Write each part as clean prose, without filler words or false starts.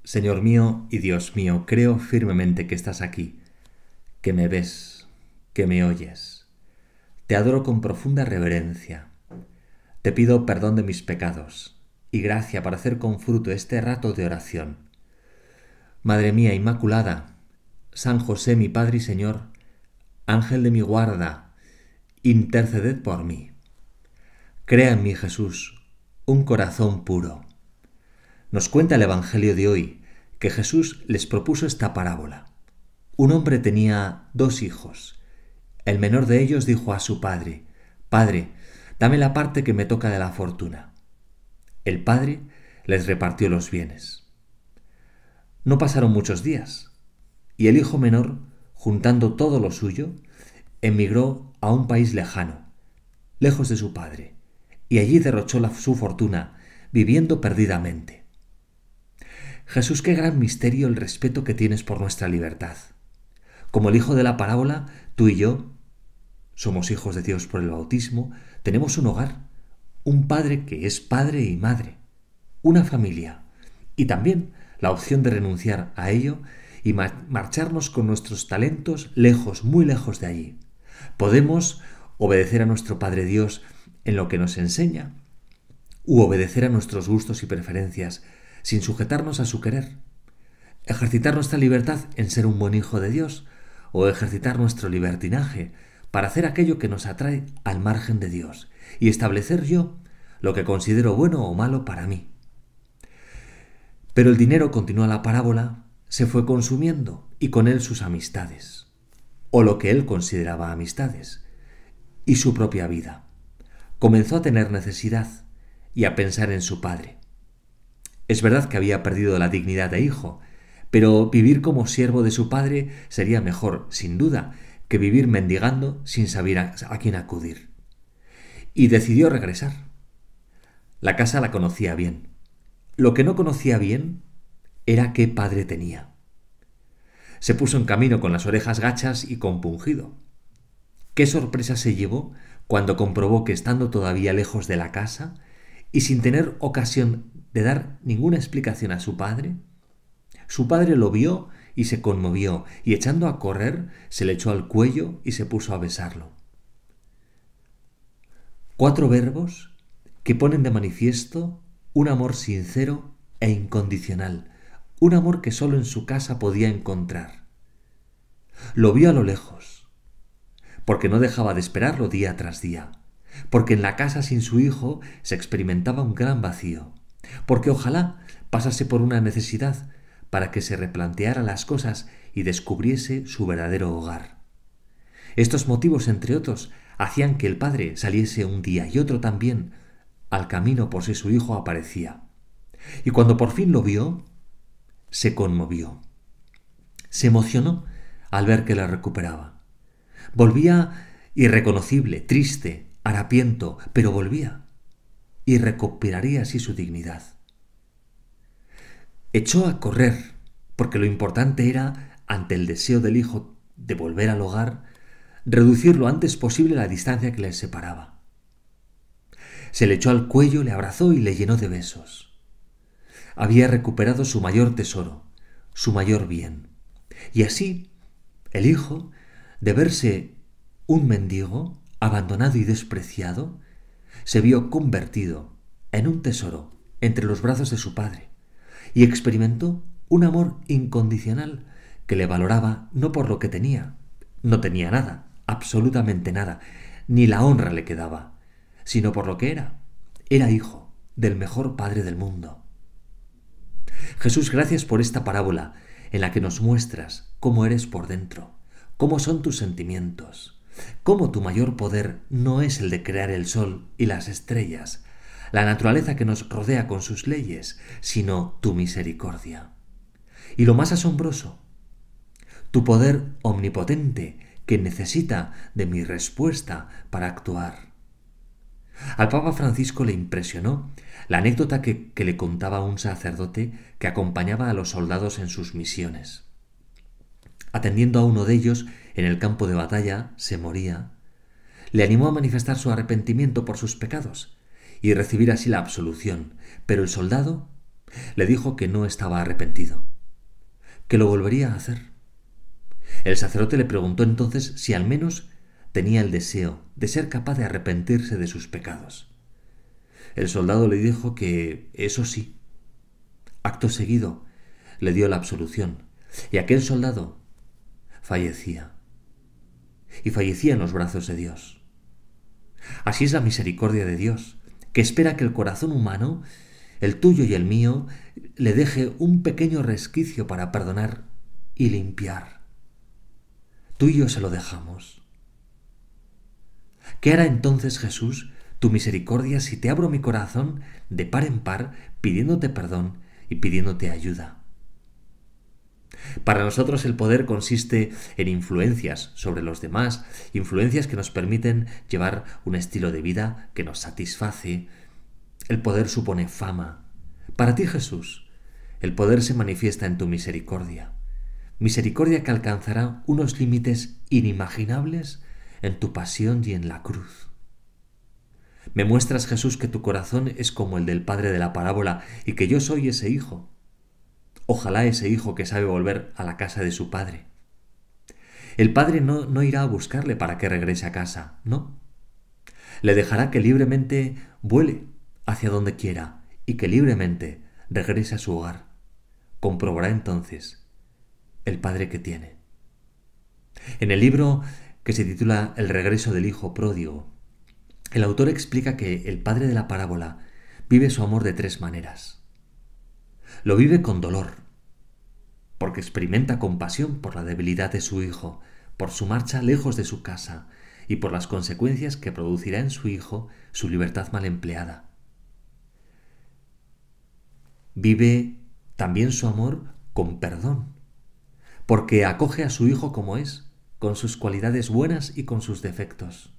Señor mío y Dios mío, creo firmemente que estás aquí, que me ves, que me oyes. Te adoro con profunda reverencia. Te pido perdón de mis pecados y gracia para hacer con fruto este rato de oración. Madre mía Inmaculada, San José mi Padre y Señor, Ángel de mi guarda, interceded por mí. Crea en mí, Jesús, un corazón puro. Nos cuenta el Evangelio de hoy que Jesús les propuso esta parábola. Un hombre tenía 2 hijos. El menor de ellos dijo a su padre: «Padre, dame la parte que me toca de la fortuna». El padre les repartió los bienes. No pasaron muchos días, y el hijo menor, juntando todo lo suyo, emigró a un país lejano, lejos de su padre, y allí derrochó su fortuna, viviendo perdidamente. Jesús, qué gran misterio el respeto que tienes por nuestra libertad. Como el hijo de la parábola, tú y yo somos hijos de Dios por el bautismo, tenemos un hogar, un padre que es padre y madre, una familia, y también la opción de renunciar a ello y marcharnos con nuestros talentos lejos, muy lejos de allí. Podemos obedecer a nuestro Padre Dios en lo que nos enseña, u obedecer a nuestros gustos y preferencias sin sujetarnos a su querer. Ejercitar nuestra libertad en ser un buen hijo de Dios, o ejercitar nuestro libertinaje para hacer aquello que nos atrae al margen de Dios y establecer yo lo que considero bueno o malo para mí. Pero el dinero, continúa la parábola, se fue consumiendo y con él sus amistades, o lo que él consideraba amistades, y su propia vida. Comenzó a tener necesidad y a pensar en su padre. Es verdad que había perdido la dignidad de hijo, pero vivir como siervo de su padre sería mejor, sin duda, que vivir mendigando sin saber a quién acudir. Y decidió regresar. La casa la conocía bien. Lo que no conocía bien era qué padre tenía. Se puso en camino con las orejas gachas y compungido. Qué sorpresa se llevó cuando comprobó que, estando todavía lejos de la casa y sin tener ocasión de dar ninguna explicación a su padre lo vio y se conmovió, y echando a correr se le echó al cuello y se puso a besarlo. 4 verbos que ponen de manifiesto un amor sincero e incondicional, un amor que solo en su casa podía encontrar. Lo vio a lo lejos, porque no dejaba de esperarlo día tras día, porque en la casa sin su hijo se experimentaba un gran vacío, porque ojalá pasase por una necesidad para que se replanteara las cosas y descubriese su verdadero hogar. Estos motivos, entre otros, hacían que el padre saliese un día y otro también al camino por si su hijo aparecía. Y cuando por fin lo vio, se conmovió. Se emocionó al ver que la recuperaba. Volvía irreconocible, triste, harapiento, pero volvía y recuperaría así su dignidad. Echó a correr, porque lo importante era, ante el deseo del hijo de volver al hogar, reducir lo antes posible la distancia que les separaba. Se le echó al cuello, le abrazó y le llenó de besos. Había recuperado su mayor tesoro, su mayor bien. Y así, el hijo, de verse un mendigo, abandonado y despreciado, se vio convertido en un tesoro entre los brazos de su padre, y experimentó un amor incondicional que le valoraba no por lo que tenía, no tenía nada, absolutamente nada, ni la honra le quedaba, sino por lo que era hijo del mejor padre del mundo. Jesús, gracias por esta parábola en la que nos muestras cómo eres por dentro, cómo son tus sentimientos, cómo tu mayor poder no es el de crear el sol y las estrellas, la naturaleza que nos rodea con sus leyes, sino tu misericordia. Y lo más asombroso, tu poder omnipotente que necesita de mi respuesta para actuar. Al Papa Francisco le impresionó la anécdota que le contaba un sacerdote que acompañaba a los soldados en sus misiones. Atendiendo a uno de ellos en el campo de batalla, se moría. Le animó a manifestar su arrepentimiento por sus pecados y recibir así la absolución, pero el soldado Le dijo que no estaba arrepentido, que lo volvería a hacer. El sacerdote le preguntó entonces si al menos tenía el deseo de ser capaz de arrepentirse de sus pecados. El soldado le dijo que eso sí. Acto seguido le dio la absolución y aquel soldado fallecía. Y fallecía en los brazos de Dios. Así es la misericordia de Dios, que espera que el corazón humano, el tuyo y el mío, le deje un pequeño resquicio para perdonar y limpiar. Tú y yo se lo dejamos. ¿Qué hará entonces Jesús, tu misericordia, si te abro mi corazón de par en par, pidiéndote perdón y pidiéndote ayuda? Para nosotros el poder consiste en influencias sobre los demás, influencias que nos permiten llevar un estilo de vida que nos satisface. El poder supone fama. Para ti, Jesús, el poder se manifiesta en tu misericordia. Misericordia que alcanzará unos límites inimaginables en tu pasión y en la cruz. Me muestras, Jesús, que tu corazón es como el del padre de la parábola y que yo soy ese hijo. Ojalá ese hijo que sabe volver a la casa de su padre. El padre no irá a buscarle para que regrese a casa, no. Le dejará que libremente vuele hacia donde quiera y que libremente regrese a su hogar. Comprobará entonces el padre que tiene. En el libro que se titula El regreso del hijo pródigo, el autor explica que el padre de la parábola vive su amor de tres maneras. Lo vive con dolor, porque experimenta compasión por la debilidad de su hijo, por su marcha lejos de su casa y por las consecuencias que producirá en su hijo su libertad mal empleada. Vive también su amor con perdón, porque acoge a su hijo como es, con sus cualidades buenas y con sus defectos.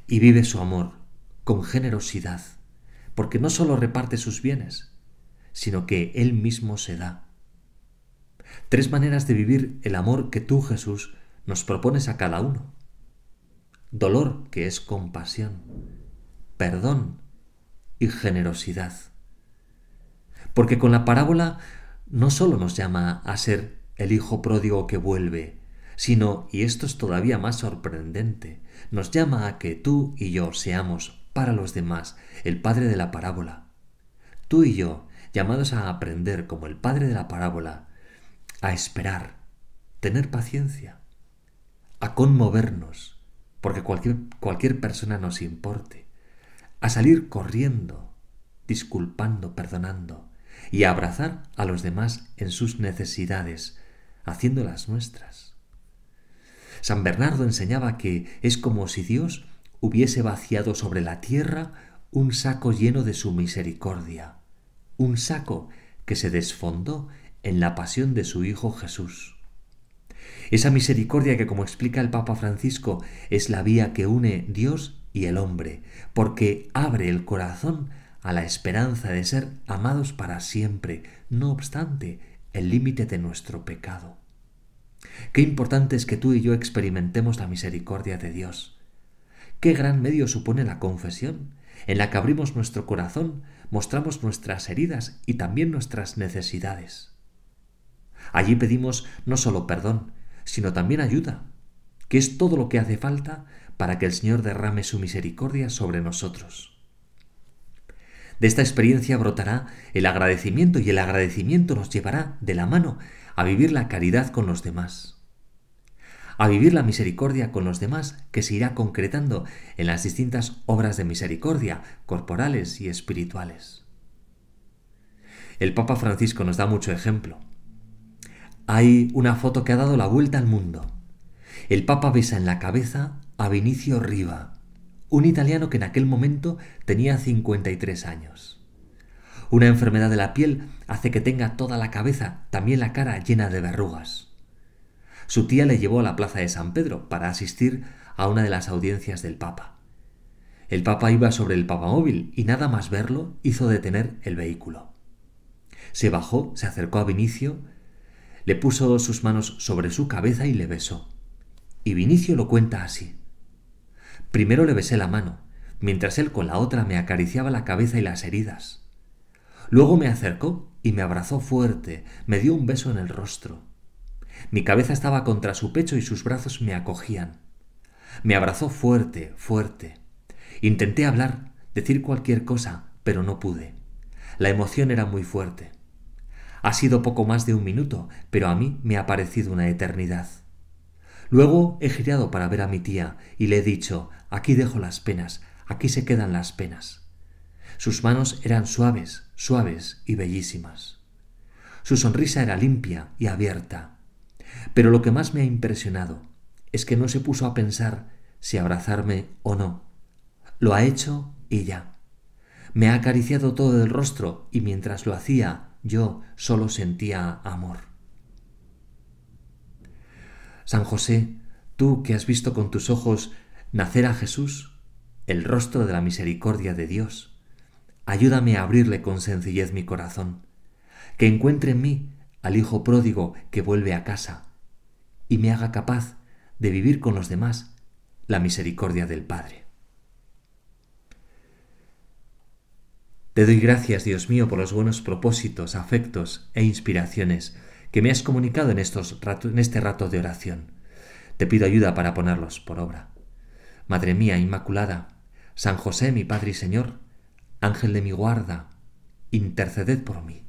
Y vive su amor con generosidad, porque no solo reparte sus bienes, sino que él mismo se da. Tres maneras de vivir el amor que tú, Jesús, nos propones a cada uno. Dolor, que es compasión, perdón y generosidad. Porque con la parábola no solo nos llama a ser el hijo pródigo que vuelve, sino, y esto es todavía más sorprendente, nos llama a que tú y yo seamos para los demás el padre de la parábola. Tú y yo, llamados a aprender como el padre de la parábola, a esperar, tener paciencia, a conmovernos, porque cualquier persona nos importe, a salir corriendo, disculpando, perdonando, y a abrazar a los demás en sus necesidades, haciéndolas nuestras. San Bernardo enseñaba que es como si Dios hubiese vaciado sobre la tierra un saco lleno de su misericordia, un saco que se desfondó en la pasión de su Hijo Jesús. Esa misericordia que, como explica el Papa Francisco, es la vía que une Dios y el hombre, porque abre el corazón a la esperanza de ser amados para siempre, no obstante el límite de nuestro pecado. Qué importante es que tú y yo experimentemos la misericordia de Dios. Qué gran medio supone la confesión, en la que abrimos nuestro corazón, mostramos nuestras heridas y también nuestras necesidades. Allí pedimos no solo perdón, sino también ayuda, que es todo lo que hace falta para que el Señor derrame su misericordia sobre nosotros. De esta experiencia brotará el agradecimiento y el agradecimiento nos llevará de la mano a vivir la caridad con los demás, a vivir la misericordia con los demás que se irá concretando en las distintas obras de misericordia, corporales y espirituales. El Papa Francisco nos da mucho ejemplo. Hay una foto que ha dado la vuelta al mundo. El Papa besa en la cabeza a Vinicio Riva, un italiano que en aquel momento tenía 53 años. Una enfermedad de la piel hace que tenga toda la cabeza, también la cara, llena de verrugas. Su tía le llevó a la plaza de San Pedro para asistir a una de las audiencias del Papa. El Papa iba sobre el papamóvil y nada más verlo hizo detener el vehículo. Se bajó, se acercó a Vinicio, le puso sus manos sobre su cabeza y le besó. Y Vinicio lo cuenta así. Primero le besé la mano, mientras él con la otra me acariciaba la cabeza y las heridas. Luego me acercó y me abrazó fuerte, me dio un beso en el rostro. Mi cabeza estaba contra su pecho y sus brazos me acogían. Me abrazó fuerte, fuerte. Intenté hablar, decir cualquier cosa, pero no pude. La emoción era muy fuerte. Ha sido poco más de un minuto, pero a mí me ha parecido una eternidad. Luego he girado para ver a mi tía y le he dicho: aquí dejo las penas, aquí se quedan las penas. Sus manos eran suaves, suaves y bellísimas. Su sonrisa era limpia y abierta. Pero lo que más me ha impresionado es que no se puso a pensar si abrazarme o no. Lo ha hecho y ya. Me ha acariciado todo el rostro y mientras lo hacía yo solo sentía amor. San José, tú que has visto con tus ojos nacer a Jesús, el rostro de la misericordia de Dios, ayúdame a abrirle con sencillez mi corazón, que encuentre en mí al hijo pródigo que vuelve a casa y me haga capaz de vivir con los demás la misericordia del Padre. Te doy gracias, Dios mío, por los buenos propósitos, afectos e inspiraciones que me has comunicado en este rato de oración. Te pido ayuda para ponerlos por obra. Madre mía Inmaculada, San José, mi Padre y Señor, Ángel de mi guarda, interceded por mí.